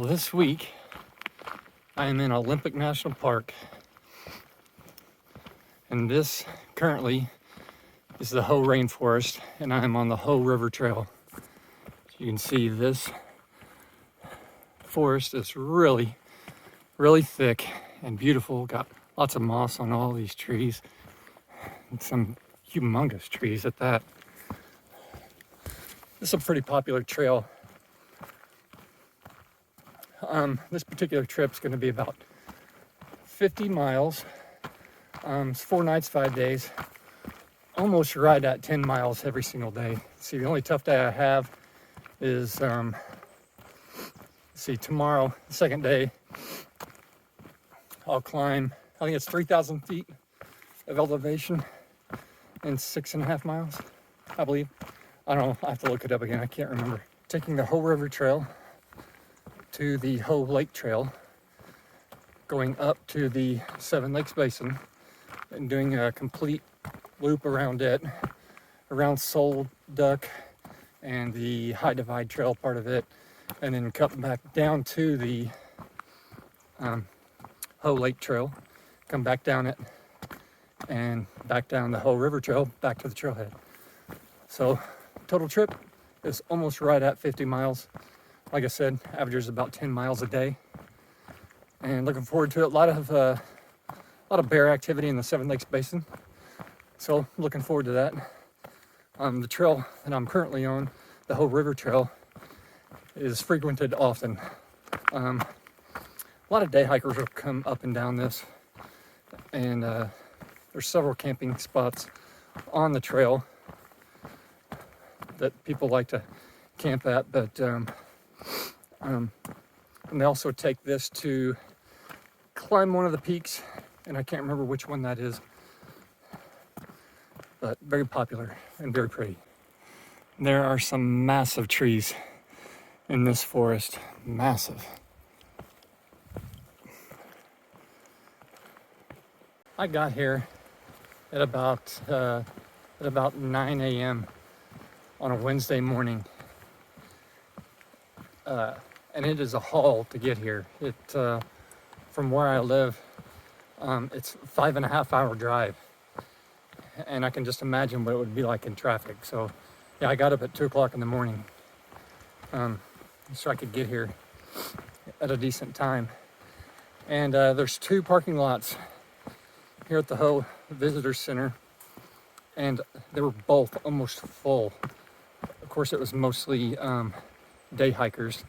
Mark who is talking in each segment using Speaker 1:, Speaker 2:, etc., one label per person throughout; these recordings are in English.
Speaker 1: Well, this week I am in Olympic National Park, and this currently is the Hoh Rainforest, and I am on the Hoh River Trail. As you can see, this forest is really thick and beautiful. Got lots of moss on all these trees, and some humongous trees at that. This is a pretty popular trail. This particular trip is going to be about 50 miles. It's 4 nights, 5 days. Almost right at 10 miles every single day. See, the only tough day I have is, tomorrow, the second day, I'll climb, I think it's 3,000 feet of elevation in 6.5 miles, I believe. I don't know, I have to look it up again, I can't remember. Taking the Hoh River Trail to the Hoh Lake Trail, going up to the Seven Lakes Basin and doing a complete loop around it, around Soul Duck and the High Divide Trail part of it, and then cut back down to the Hoh Lake Trail, come back down it, and back down the Hoh River Trail, back to the trailhead. So total trip is almost right at 50 miles. Like I said, averages about 10 miles a day, and looking forward to it. A lot of bear activity in the Seven Lakes Basin, so looking forward to that. The trail that I'm currently on, the Hoh River Trail, is frequented often. A lot of day hikers will come up and down this, and there's several camping spots on the trail that people like to camp at, but and they also take this to climb one of the peaks, and I can't remember which one that is, but very popular and very pretty. There are some massive trees in this forest, massive. I got here at about 9 a.m. on a Wednesday morning. And it is a haul to get here. From where I live, it's 5.5 hour drive, and I can just imagine what it would be like in traffic. So yeah, I got up at 2 o'clock in the morning, so I could get here at a decent time. And there's 2 parking lots here at the Hoh Visitor Center, and they were both almost full. Of course, it was mostly day hikers,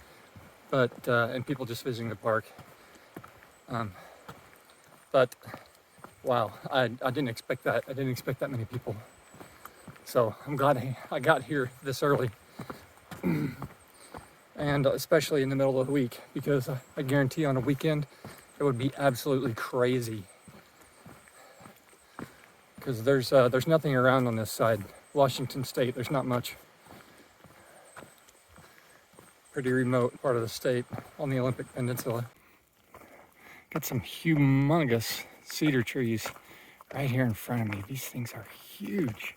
Speaker 1: but and people just visiting the park. But wow, I didn't expect that. I didn't expect that many people. So I'm glad I got here this early, and especially in the middle of the week, because I guarantee on a weekend it would be absolutely crazy. Because there's nothing around on this side. Washington State, there's not much. Pretty remote part of the state on the Olympic Peninsula. Got some humongous cedar trees right here in front of me. These things are huge.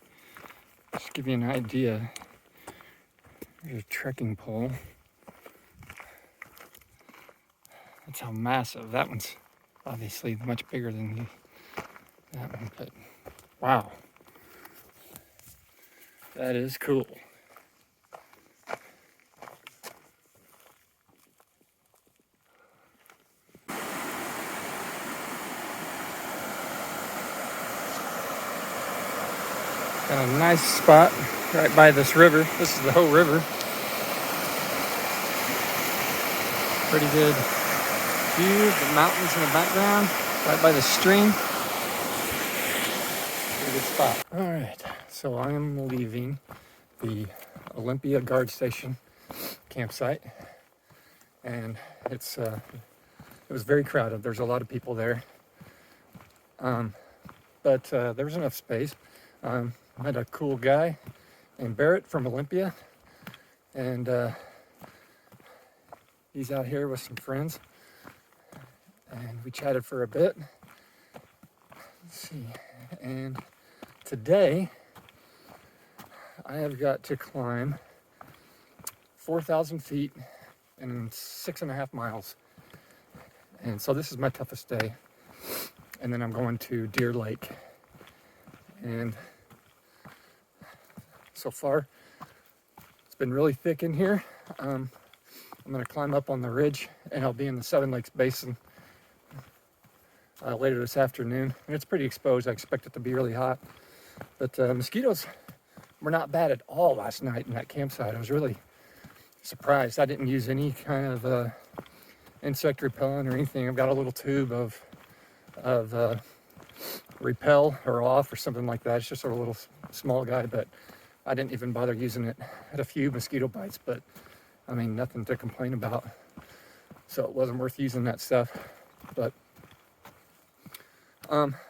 Speaker 1: Just to give you an idea, there's a trekking pole. That's how massive. That one's obviously much bigger than that one, but wow. That is cool. Got a nice spot right by this river. This is the Hoh River. Pretty good view, the mountains in the background, right by the stream. Pretty good spot. All right, so I am leaving the Olympia Guard Station campsite, and it was very crowded. There's a lot of people there, but there was enough space. I met a cool guy named Barrett from Olympia, and he's out here with some friends, and we chatted for a bit. Let's see, and today I have got to climb 4,000 feet and 6.5 miles. And so this is my toughest day. And then I'm going to Deer Lake. And so far, it's been really thick in here. I'm going to climb up on the ridge, and I'll be in the Seven Lakes Basin later this afternoon. And it's pretty exposed. I expect it to be really hot. But mosquitoes were not bad at all last night in that campsite. I was really surprised. I didn't use any kind of insect repellent or anything. I've got a little tube of repel or off or something like that. It's just a little small guy, but I didn't even bother using it. Had a few mosquito bites, but I mean, nothing to complain about. So it wasn't worth using that stuff. But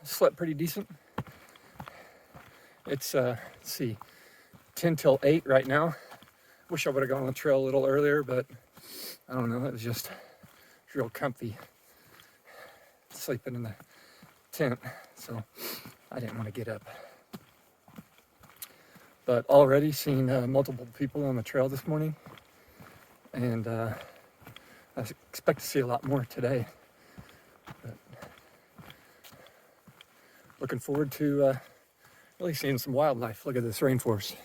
Speaker 1: slept pretty decent. It's let's see, 10 till 8 right now. Wish I would have gone on the trail a little earlier, but I don't know. It was just real comfy sleeping in the tent, so I didn't want to get up. But already seen multiple people on the trail this morning, and I expect to see a lot more today. But looking forward to really seeing some wildlife. Look at this rainforest.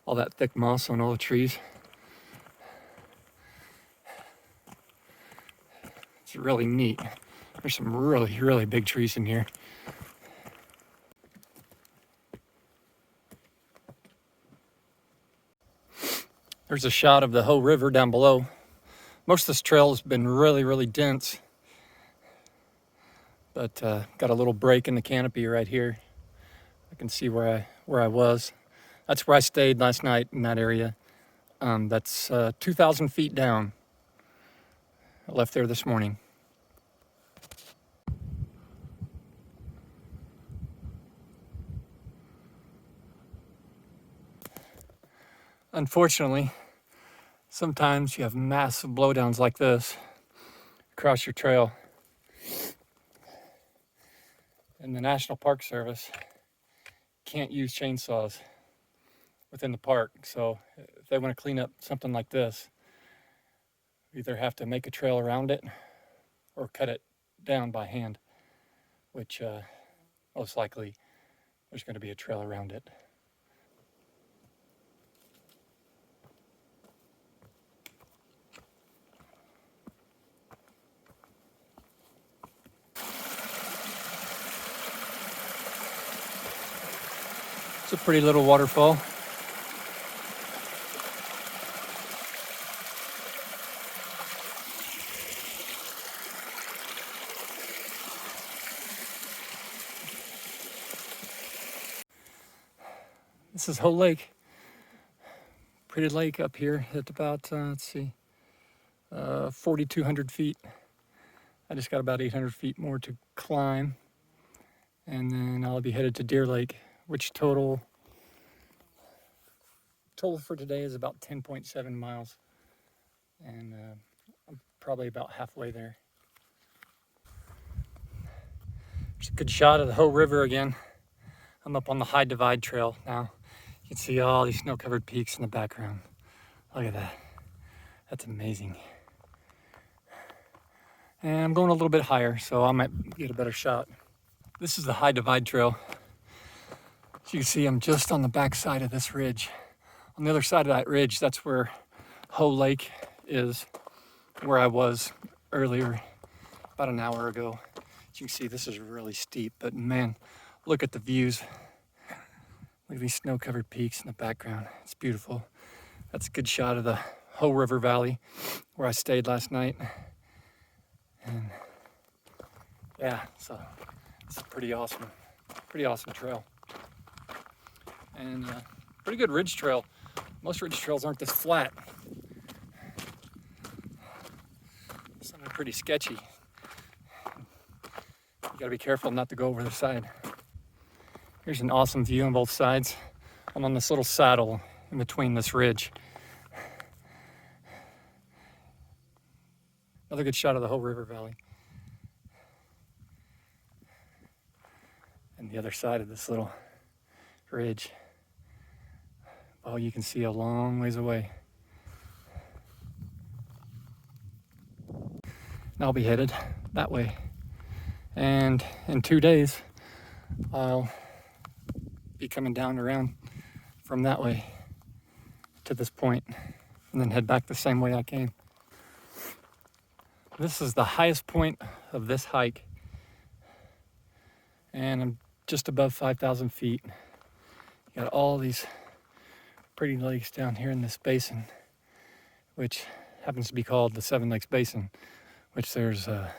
Speaker 1: All that thick moss on all the trees. It's really neat. There's some really, really big trees in here. There's a shot of the Hoh River down below. Most of this trail has been really, really dense. But got a little break in the canopy right here. I can see where I was. That's where I stayed last night, in that area. That's 2,000 feet down. I left there this morning. Unfortunately, sometimes you have massive blowdowns like this across your trail. And the National Park Service can't use chainsaws within the park. So if they want to clean up something like this, you either have to make a trail around it or cut it down by hand, which most likely there's going to be a trail around it. It's a pretty little waterfall. This is Hoh Lake. Pretty lake up here at about, let's see, 4,200 feet. I just got about 800 feet more to climb. And then I'll be headed to Deer Lake, which total for today is about 10.7 miles. And I'm probably about halfway there. There's a good shot of the Hoh River again. I'm up on the High Divide Trail now. You can see all these snow-covered peaks in the background. Look at that. That's amazing. And I'm going a little bit higher, so I might get a better shot. This is the High Divide Trail. As you can see, I'm just on the back side of this ridge. On the other side of that ridge, that's where Hoh Lake is, where I was earlier, about an hour ago. As you can see, this is really steep, but man, look at the views. Look at these snow-covered peaks in the background. It's beautiful. That's a good shot of the Hoh River Valley, where I stayed last night. And yeah, so it's a pretty awesome trail. And pretty good ridge trail. Most ridge trails aren't this flat. Some are pretty sketchy. You gotta be careful not to go over the side. Here's an awesome view on both sides. I'm on this little saddle in between this ridge. Another good shot of the Hoh River Valley. And the other side of this little ridge. Oh, you can see a long ways away. I'll be headed that way. And in 2 days, I'll be coming down around from that way to this point and then head back the same way I came. This is the highest point of this hike, and I'm just above 5,000 feet. You got all these pretty lakes down here in this basin, which happens to be called the Seven Lakes Basin, which there's a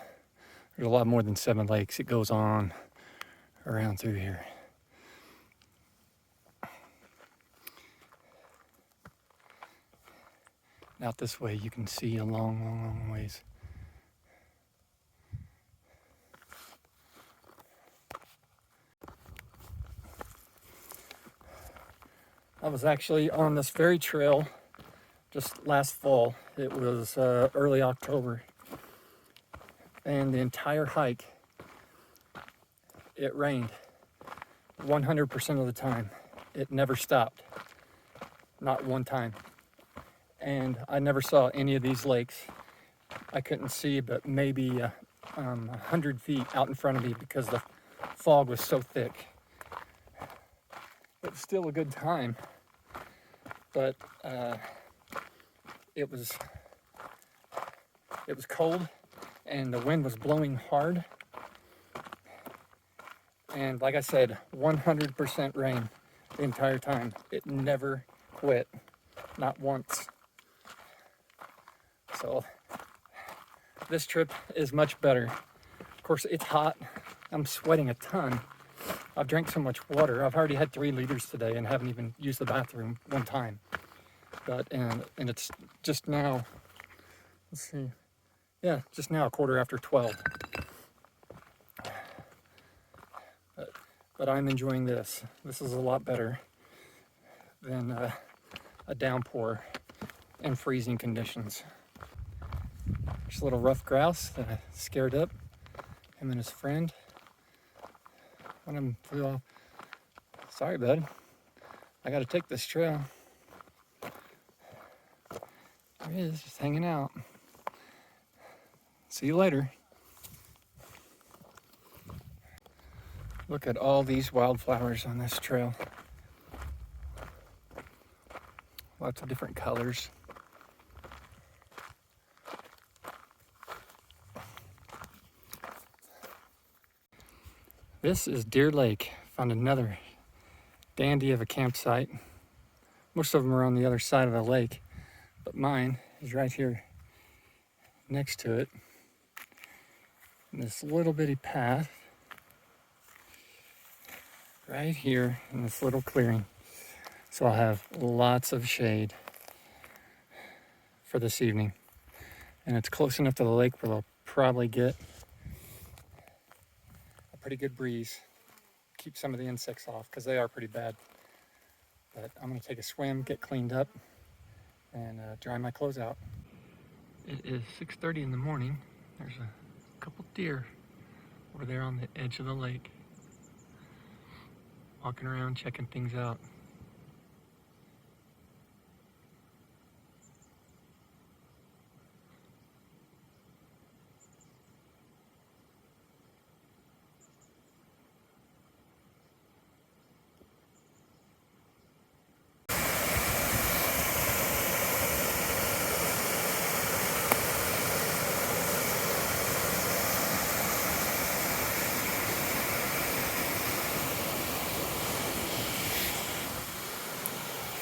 Speaker 1: lot more than 7 lakes. It goes on around through here. Out this way you can see a long ways. I was actually on this very trail just last fall. It was early October, and the entire hike it rained 100% of the time. It never stopped, not one time. And I never saw any of these lakes. I couldn't see but maybe 100 feet out in front of me because the fog was so thick. It's still a good time, but it was cold and the wind was blowing hard. And like I said, 100% rain the entire time. It never quit, not once. So this trip is much better. Of course, it's hot. I'm sweating a ton. I've drank so much water. I've already had 3 liters today and haven't even used the bathroom one time. But and it's just now, let's see, yeah, just now 12:15. But I'm enjoying this. This is a lot better than a downpour and freezing conditions. There's a little rough grouse that I scared up, him and his friend. One of them flew off. Sorry, bud. I gotta take this trail. There he is, just hanging out. See you later. Look at all these wildflowers on this trail. Lots of different colors. This is Deer Lake. Found another dandy of a campsite. Most of them are on the other side of the lake, but mine is right here next to it. And this little bitty path right here in this little clearing. So I'll have lots of shade for this evening. And it's close enough to the lake where I'll probably get a pretty good breeze. Keep some of the insects off because they are pretty bad. But I'm gonna take a swim, get cleaned up, and dry my clothes out. It is 6:30 in the morning. There's a couple deer over there on the edge of the lake. Walking around, checking things out.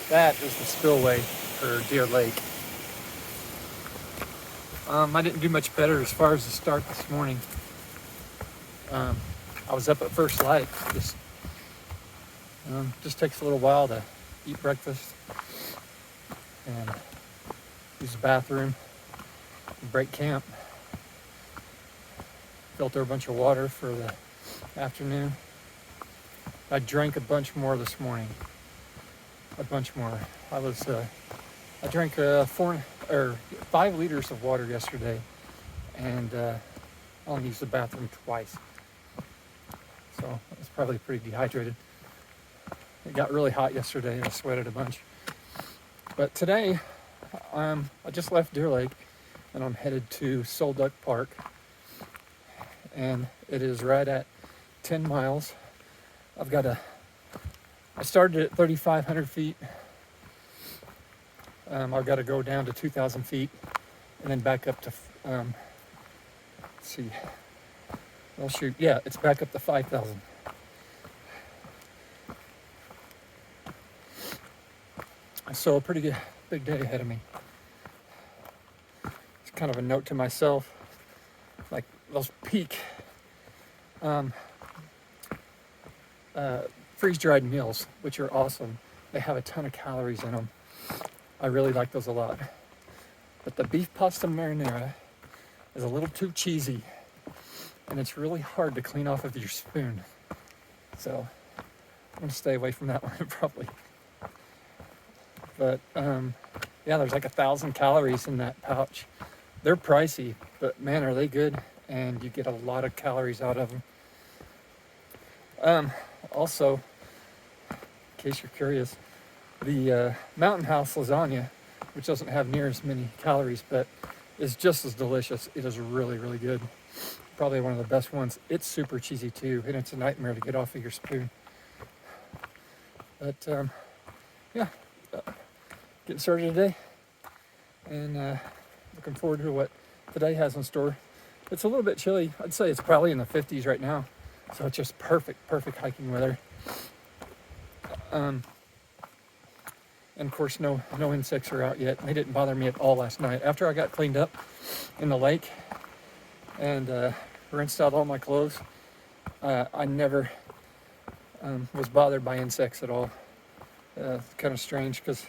Speaker 1: That is the spillway for Deer Lake. I didn't do much better as far as the start this morning. I was up at first light. Just takes a little while to eat breakfast and use the bathroom, break camp, filter a bunch of water for the afternoon. I drank a bunch more this morning. A bunch more. I drank 5 liters of water yesterday, and I only used the bathroom twice. So I was probably pretty dehydrated. It got really hot yesterday. I sweated a bunch. But today, I just left Deer Lake, and I'm headed to Solduck Park, and it is right at 10 miles. I started at 3,500 feet. I've got to go down to 2,000 feet and then back up to, let's see, well shoot, yeah, it's back up to 5,000. So a pretty good, big day ahead of me. It's kind of a note to myself, like those peak freeze-dried meals, which are awesome. They have a ton of calories in them. I really like those a lot. But the beef pasta marinara is a little too cheesy, and it's really hard to clean off of your spoon. So I'm gonna stay away from that one probably. But yeah, there's like 1,000 calories in that pouch. They're pricey, but man, are they good, and you get a lot of calories out of them. Also, in case you're curious, the Mountain House lasagna, which doesn't have near as many calories, but is just as delicious. It is really, really good. Probably one of the best ones. It's super cheesy too, and it's a nightmare to get off of your spoon. But yeah, getting started today, and looking forward to what today has in store. It's a little bit chilly. I'd say it's probably in the 50s right now, so it's just perfect hiking weather. And of course, no insects are out yet. They didn't bother me at all last night. After I got cleaned up in the lake and rinsed out all my clothes, I never was bothered by insects at all. Kind of strange, because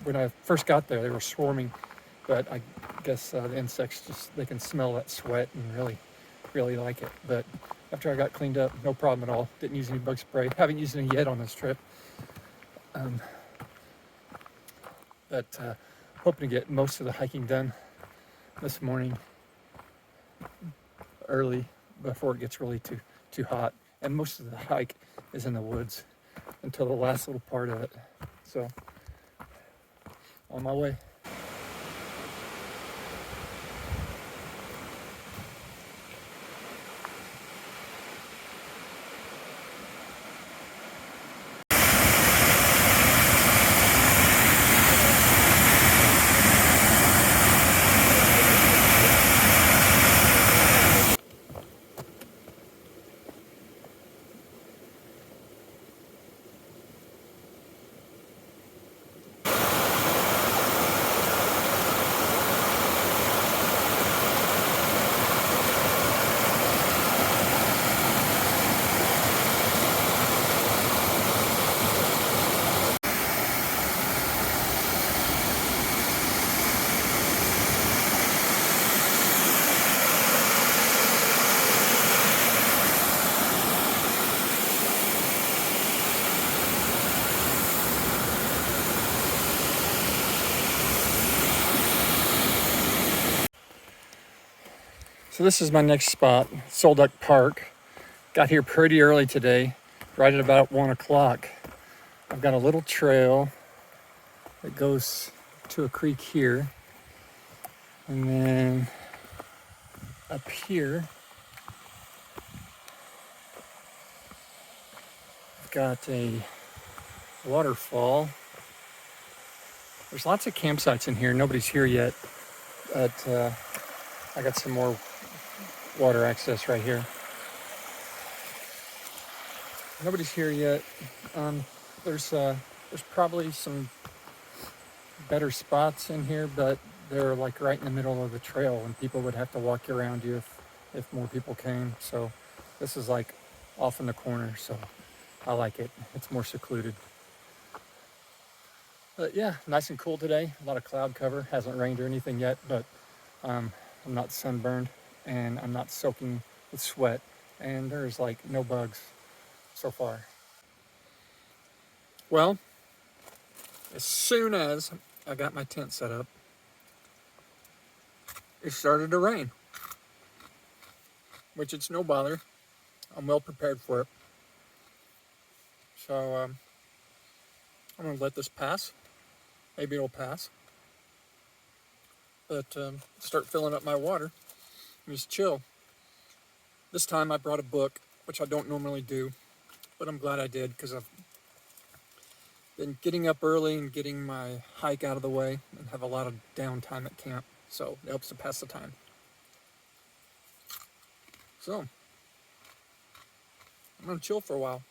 Speaker 1: when I first got there, they were swarming, but I guess the insects they can smell that sweat and really like it. But after I got cleaned up, no problem at all. Didn't use any bug spray. Haven't used any yet on this trip. But hoping to get most of the hiking done this morning early before it gets really too hot. And most of the hike is in the woods until the last little part of it. So on my way. So this is my next spot, Solduck Park. Got here pretty early today, right at about 1 o'clock. I've got a little trail that goes to a creek here. And then up here, I've got a waterfall. There's lots of campsites in here. Nobody's here yet, but I got some more water access right here. Nobody's here yet. There's probably some better spots in here, but they're like right in the middle of the trail, and people would have to walk around you if more people came. So this is like off in the corner, so I like it. It's more secluded. But yeah, nice and cool today. A lot of cloud cover. Hasn't rained or anything yet, but I'm not sunburned and I'm not soaking with sweat, and there's like no bugs so far. Well, as soon as I got my tent set up, it started to rain, which it's no bother. I'm well prepared for it. So I'm gonna let this pass. Maybe it'll pass. but start filling up my water and just chill. This time I brought a book, which I don't normally do, but I'm glad I did because I've been getting up early and getting my hike out of the way and have a lot of downtime at camp, so it helps to pass the time. So, I'm gonna chill for a while.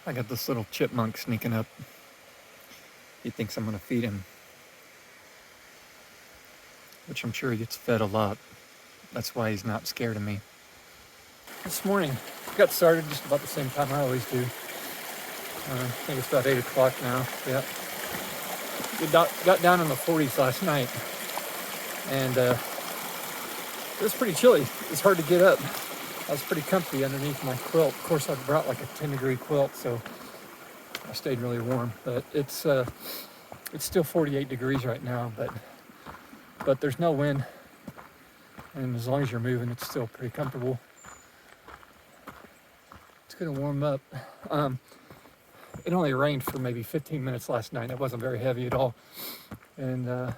Speaker 1: I got this little chipmunk sneaking up. He thinks I'm gonna feed him, which I'm sure he gets fed a lot. That's why he's not scared of me. This morning, got started just about the same time I always do. I think it's about 8 o'clock now. Yeah. We got down in the 40s last night, and it was pretty chilly. It was hard to get up. I was pretty comfy underneath my quilt. Of course, I brought like a 10-degree quilt, so I stayed really warm. But it's still 48 degrees right now, but there's no wind, and as long as you're moving, it's still pretty comfortable. It's gonna warm up. It only rained for maybe 15 minutes last night. It wasn't very heavy at all, and the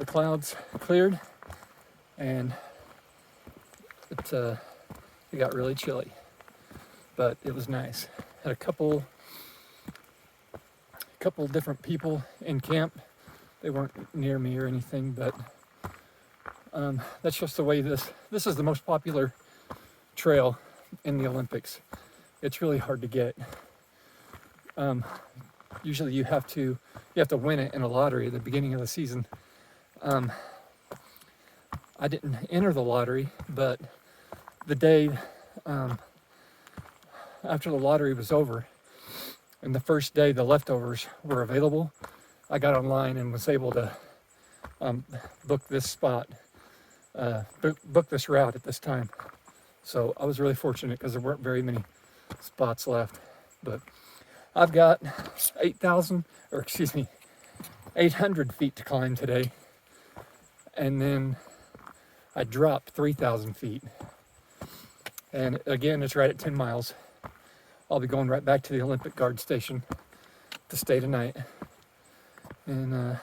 Speaker 1: clouds cleared, and it got really chilly, but it was nice. Had a couple different people in camp they weren't near me or anything, but that's just the way this is the most popular trail in the Olympics. It's really hard to get. Usually you have to win it in a lottery at the beginning of the season. I didn't enter the lottery, but the day after the lottery was over, and the first day the leftovers were available, I got online and was able to book this spot, book this route at this time. So I was really fortunate because there weren't very many spots left. But I've got 800 feet to climb today. And then I dropped 3,000 feet. And again, it's right at 10 miles. I'll be going right back to the Olympic Guard Station to stay tonight. And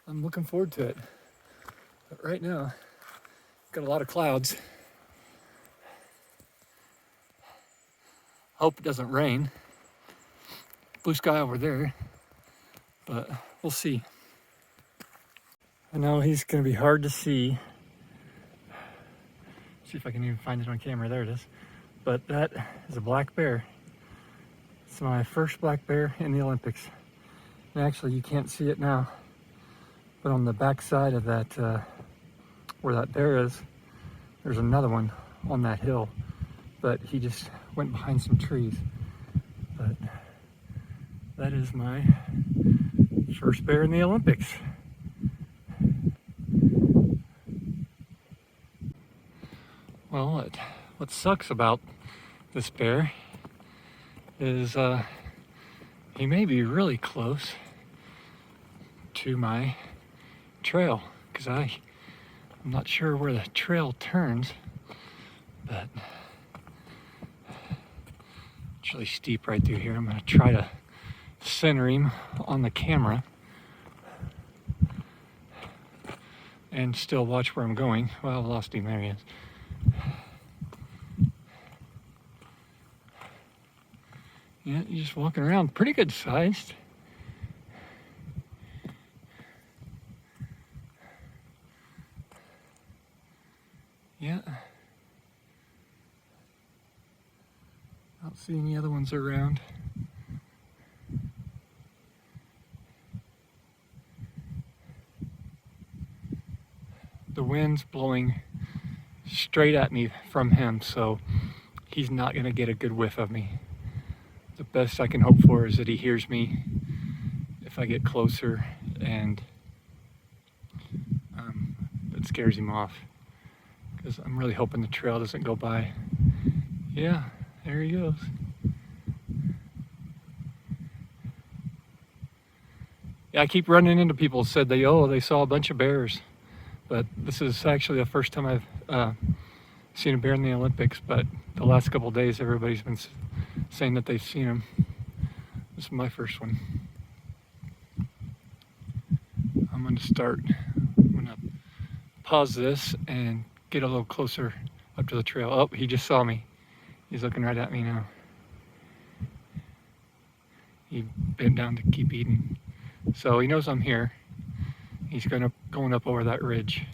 Speaker 1: I'm looking forward to it. But right now, got a lot of clouds. Hope it doesn't rain. Blue sky over there, but we'll see. I know he's gonna be hard to see. See if I can even find it on camera. There it is. But that is a black bear. It's my first black bear in the Olympics. And actually, you can't see it now, but on the back side of that, where that bear is, there's another one on that hill, but he just went behind some trees. But that is my first bear in the Olympics. Well, what sucks about this bear is he may be really close to my trail, because I'm not sure where the trail turns, but it's really steep right through here. I'm going to try to center him on the camera and still watch where I'm going. Well, I lost him. There he is. Yeah, he's just walking around, pretty good sized. Yeah. I don't see any other ones around. The wind's blowing straight at me from him, so he's not going to get a good whiff of me. The best I can hope for is that he hears me if I get closer, and that scares him off, because I'm really hoping the trail doesn't go by. Yeah, there he goes. Yeah, I keep running into people who said they saw a bunch of bears, but this is actually the first time I've seen a bear in the Olympics. But the last couple of days, everybody's been saying that they've seen him. This is my first one. I'm going to pause this and get a little closer up to the trail. Oh, he just saw me. He's looking right at me now. He bent down to keep eating. So he knows I'm here. He's going up over that ridge.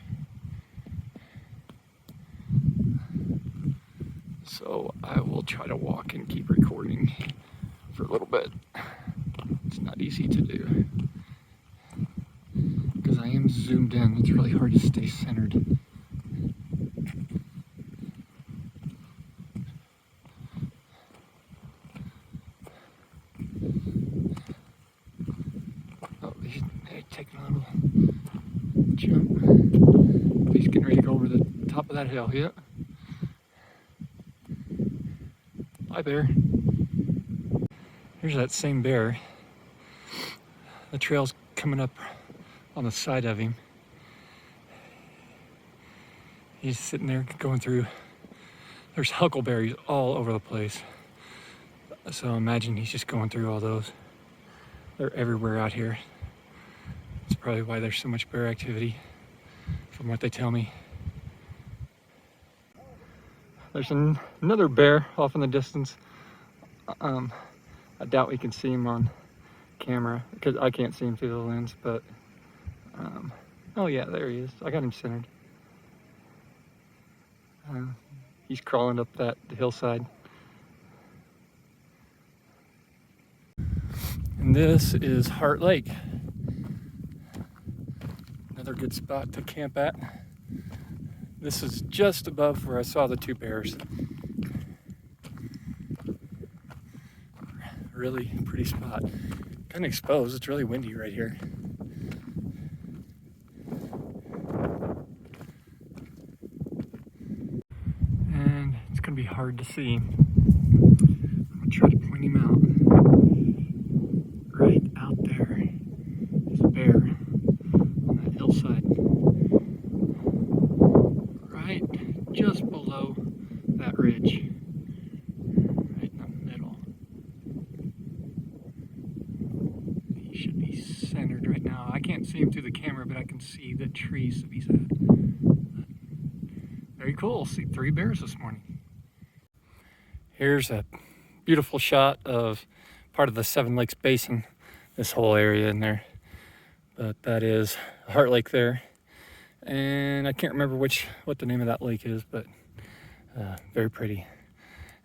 Speaker 1: So I will try to walk and keep recording for a little bit. It's not easy to do, because I am zoomed in. It's really hard to stay centered. Oh, he's taking a little jump. He's getting ready to go over the top of that hill. Yeah. Hi, bear. Here's that same bear. The trail's coming up on the side of him. He's sitting there going through. There's huckleberries all over the place. So imagine he's just going through all those. They're everywhere out here. That's probably why there's so much bear activity, from what they tell me. There's another bear off in the distance. I doubt we can see him on camera because I can't see him through the lens, but oh yeah, there he is. I got him centered. He's crawling up that hillside. And this is Heart Lake. Another good spot to camp at. This is just above where I saw the two bears. Really pretty spot. Kind of exposed. It's really windy right here. And it's going to be hard to see. I'll try to point him out. Right out there is a bear on that hillside. Right just below that ridge. Right in the middle. He should be centered right now. I can't see him through the camera, but I can see the trees that he's at. Very cool. See 3 bears this morning. Here's a beautiful shot of part of the Seven Lakes Basin, this whole area in there. But that is Heart Lake there. And I can't remember what the name of that lake is, but very pretty.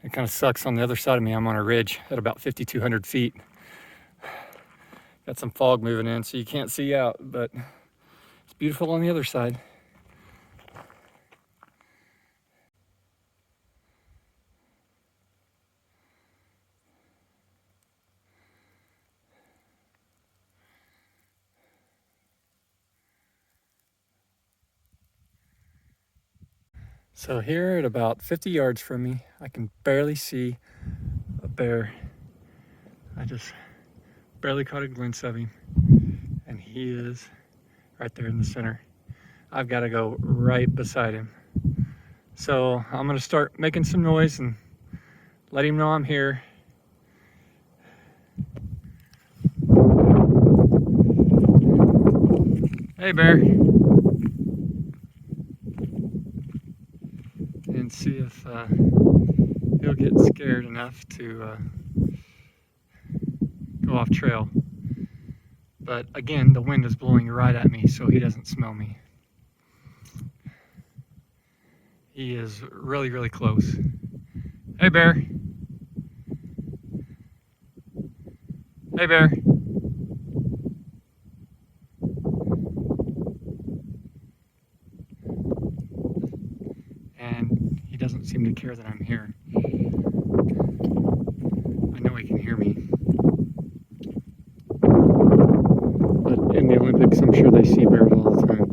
Speaker 1: It kind of sucks on the other side of me. I'm on a ridge at about 5,200 feet. Got some fog moving in, so you can't see out, but it's beautiful on the other side. So here at about 50 yards from me, I can barely see a bear. I just barely caught a glimpse of him. And he is right there in the center. I've got to go right beside him. So I'm going to start making some noise and let him know I'm here. Hey, bear. And see if he'll get scared enough to go off trail. But again, the wind is blowing right at me, so he doesn't smell me. He is really, really close. Hey, bear. Hey, bear. And he doesn't seem to care that I'm here. I know he can hear me. But in the Olympics, I'm sure they see bears all the time.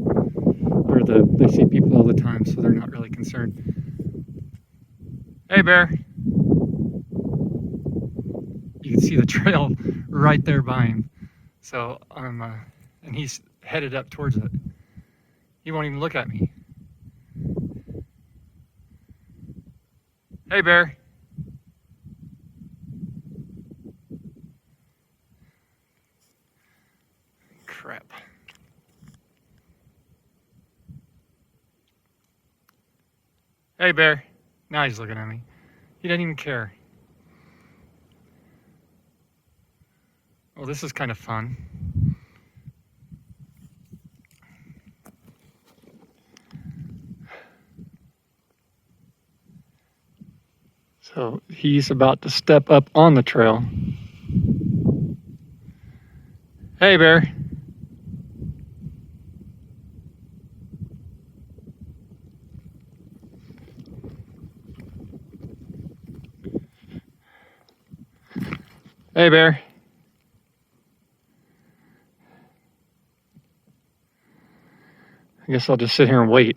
Speaker 1: Or they see people all the time, so they're not really concerned. Hey, bear. You can see the trail right there by him. So and he's headed up towards it. He won't even look at me. Hey, bear. Crap. Hey, bear. Now he's looking at me. He doesn't even care. Well, this is kind of fun. So he's about to step up on the trail. Hey, bear. Hey, bear. I guess I'll just sit here and wait.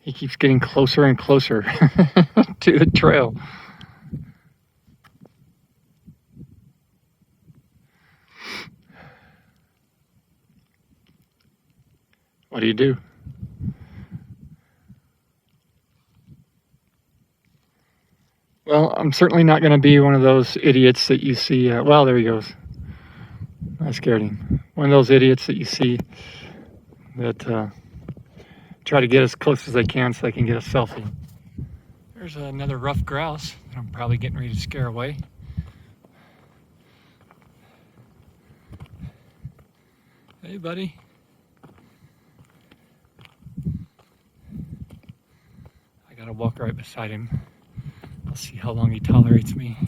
Speaker 1: He keeps getting closer and closer to the trail. What do you do? Well, I'm certainly not going to be one of those idiots that you see. Well, there he goes. I scared him. One of those idiots that you see that try to get as close as they can so they can get a selfie. There's another rough grouse that I'm probably getting ready to scare away. Hey, buddy. I gotta walk right beside him. I'll see how long he tolerates me.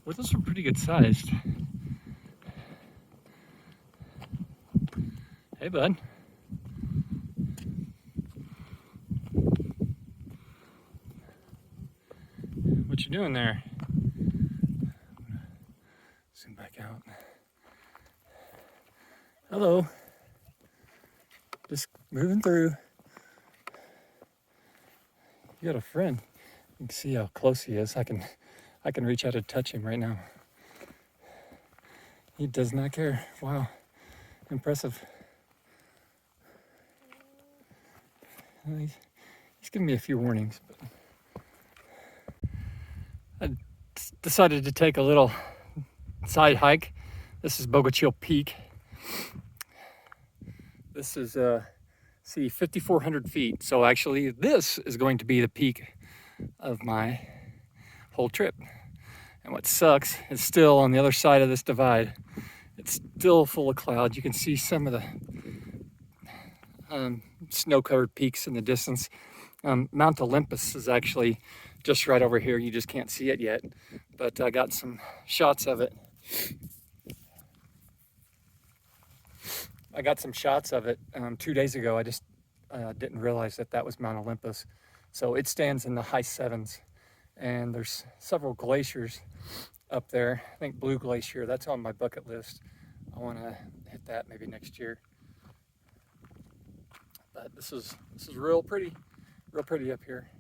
Speaker 1: Well, those are pretty good sized. Hey, bud. What you doing there? Zoom back out. Hello. Just moving through. You got a friend. You can see how close he is. I can reach out and touch him right now. He does not care. Wow. Impressive. He's giving me a few warnings, but I decided to take a little side hike. This is Bogachil Peak. This is 5,400 feet. So actually this is going to be the peak of my whole trip. And what sucks is still on the other side of this divide, it's still full of clouds. You can see some of the snow-covered peaks in the distance. Mount Olympus is actually just right over here. You just can't see it yet, but I got some shots of it. I got some shots of it 2 days ago. I just didn't realize that that was Mount Olympus. So it stands in the high 7s, and there's several glaciers up there. I think Blue Glacier, that's on my bucket list. I want to hit that maybe next year. But this is real pretty up here.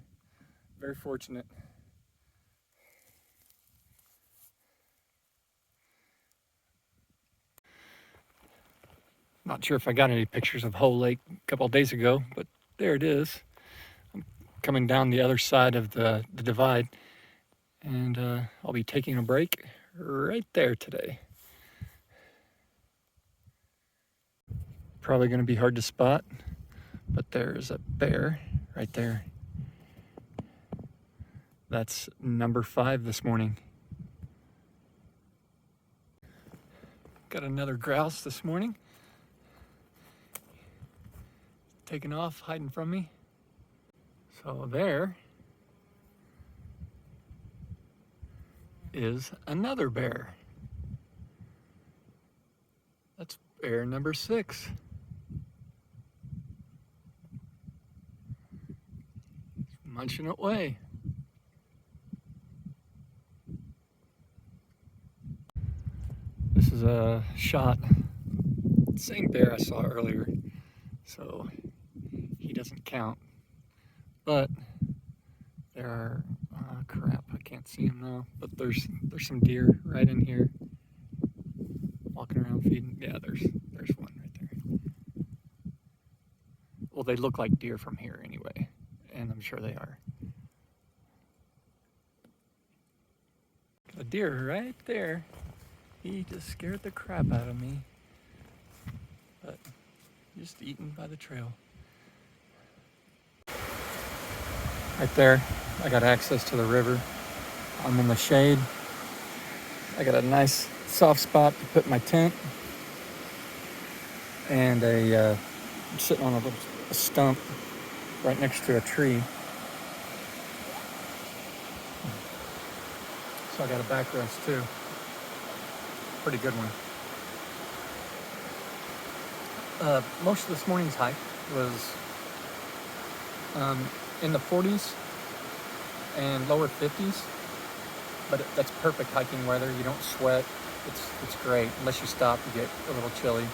Speaker 1: Very fortunate. Not sure if I got any pictures of Whole Lake a couple of days ago, but there it is. I'm coming down the other side of the divide, and I'll be taking a break right there today. Probably going to be hard to spot, but there's a bear right there. That's number 5 this morning. Got another grouse this morning. Taking off, hiding from me. So there is another bear. That's bear number 6. Munching away. This is a shot. Same bear I saw earlier. So he doesn't count. But there are, crap, I can't see him now. But there's some deer right in here. Walking around feeding. Yeah, there's one right there. Well, they look like deer from here anyway. And I'm sure they are. A deer right there. He just scared the crap out of me. But just eaten by the trail. Right there, I got access to the river. I'm in the shade. I got a nice soft spot to put my tent. And I'm sitting on a little stump right next to a tree. So I got a backrest too. Pretty good one. Most of this morning's hike was in the 40s and lower 50s, but that's perfect hiking weather. You don't sweat. It's great. Unless you stop, you get a little chilly.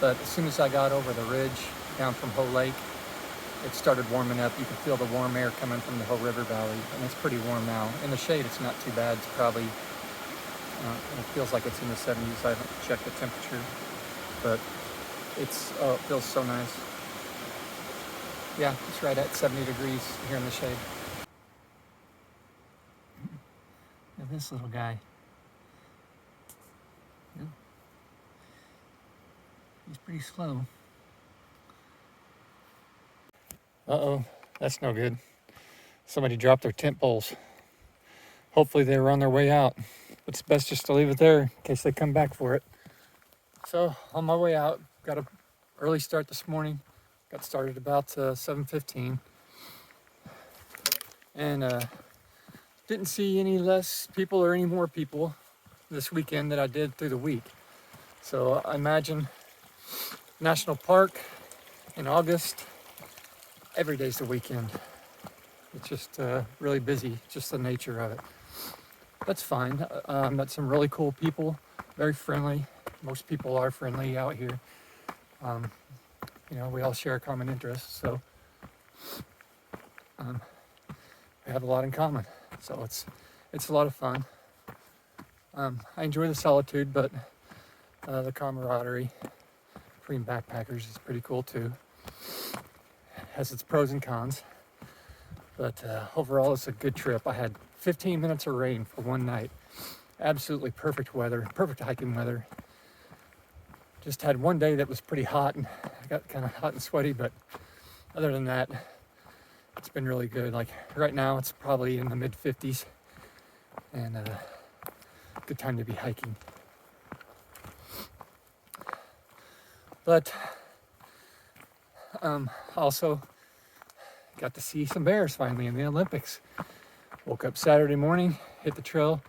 Speaker 1: But as soon as I got over the ridge down from Whole Lake, it started warming up. You can feel the warm air coming from the whole river valley, and it's pretty warm now. In the shade, it's not too bad. It's probably, it feels like it's in the 70s. I haven't checked the temperature, but it feels so nice. Yeah, it's right at 70 degrees here in the shade. Look at this little guy. Yeah. He's pretty slow. Uh-oh, That's no good. Somebody dropped their tent poles. Hopefully they were on their way out. It's best just to leave it there in case they come back for it. So on my way out, got an early start this morning. Got started about 7:15, and didn't see any less people or any more people this weekend than I did through the week. So I imagine National Park in August, every day's the weekend. It's just really busy, just the nature of it. That's fine. Met some really cool people, very friendly. Most people are friendly out here. You know, we all share common interests, so we have a lot in common. So it's a lot of fun. I enjoy the solitude, but the camaraderie between backpackers is pretty cool too. Has its pros and cons, but overall it's a good trip. I had 15 minutes of rain for one night. Absolutely perfect weather, perfect hiking weather. Just had one day that was pretty hot, and I got kind of hot and sweaty, but other than that, it's been really good. Like right now, it's probably in the mid 50s, and good time to be hiking. But also got to see some bears finally in the Olympics. Woke up Saturday morning, hit the trail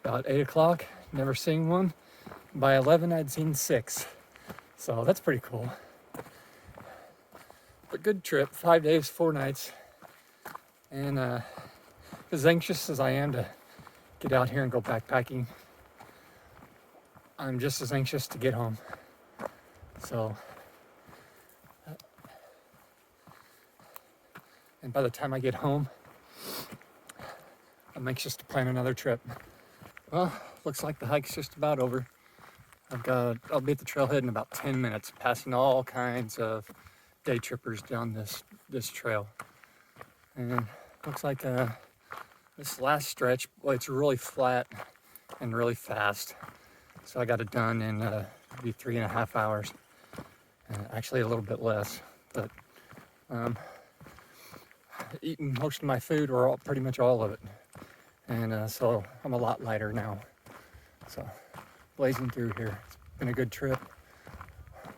Speaker 1: about 8 o'clock, never seen one. By 11, I'd seen 6. So that's pretty cool. But good trip, 5 days, 4 nights. And as anxious as I am to get out here and go backpacking, I'm just as anxious to get home. So, and by the time I get home, I'm anxious to plan another trip. Well, looks like the hike's just about over. I'll be at the trailhead in about 10 minutes, passing all kinds of day trippers down this trail. And looks like this last stretch, well, it's really flat and really fast. So I got it done in maybe 3.5 hours. Actually a little bit less, but eating most of my food, or pretty much all of it. And so I'm a lot lighter now. So blazing through here. It's been a good trip.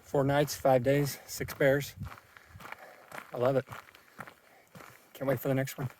Speaker 1: 4 nights, 5 days, 6 bears. I love it. Can't wait for the next one.